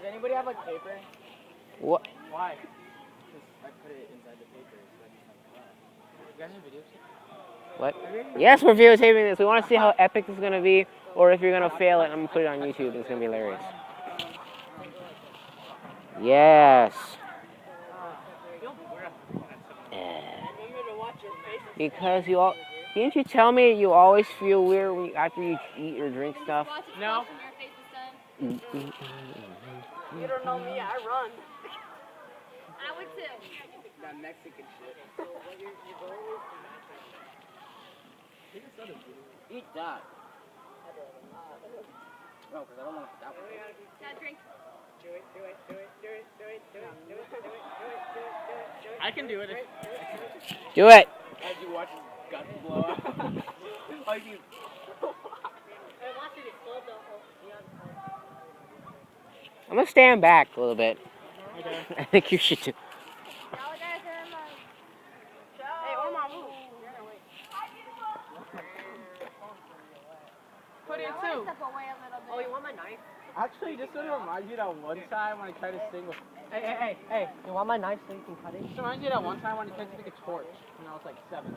anybody have like paper? What? Why? Because I put it inside the paper. You guys have videos? What? Yes, we're videotaping this. We want to see how epic this is gonna be, or if you're gonna fail it, I'm gonna put it on YouTube. It's gonna be hilarious. Yes. Because you all, didn't you tell me you always feel weird after you eat or drink stuff? No. You don't know me, I run. I would too. That Mexican shit. Eat that. No, because I don't want to put that one. Dad, drink. Do it. I can do it. Do it. As you watch his guts blow out. Like you. I'm gonna stand back a little bit. Okay. I think you should do. Hey, Omar, move. Put it too. Oh, you want my knife? Actually, this one reminds me that one time when I tried to sing with. Hey. You want my knife so you can cut it? This reminds me that one time when I tried to make a torch when I was like 7.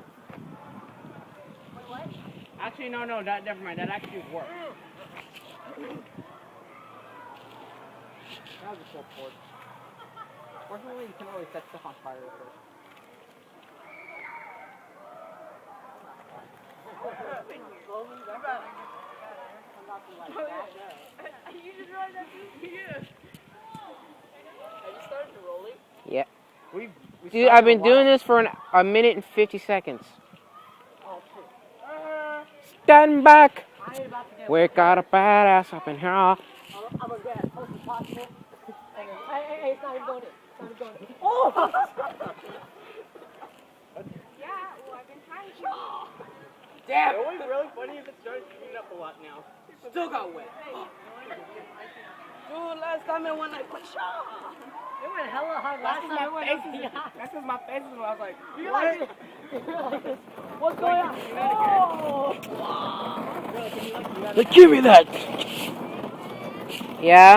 What? Actually, no, never mind. That actually worked. That was a cool torch. Fortunately, you can always set stuff on fire first. You just realized that too? Yeah. Have you started to roll it? Yeah. We Dude, I've been doing this for a minute and 50 seconds. Oh, shit. Stand back. I ain't about to get We got a badass up in here. I'm gonna get as close as possible. Hey, it's not even going in. It's not even going in. Oh! Yeah, well, I've been trying to. Damn! It would be really funny if it started shooting up a lot now. Still got wet. Dude, last time it went like, It went hella hard last time. It went hot. That's because my face was, I was like, You're what? like, what's going on? Oh! Give me that. Yeah.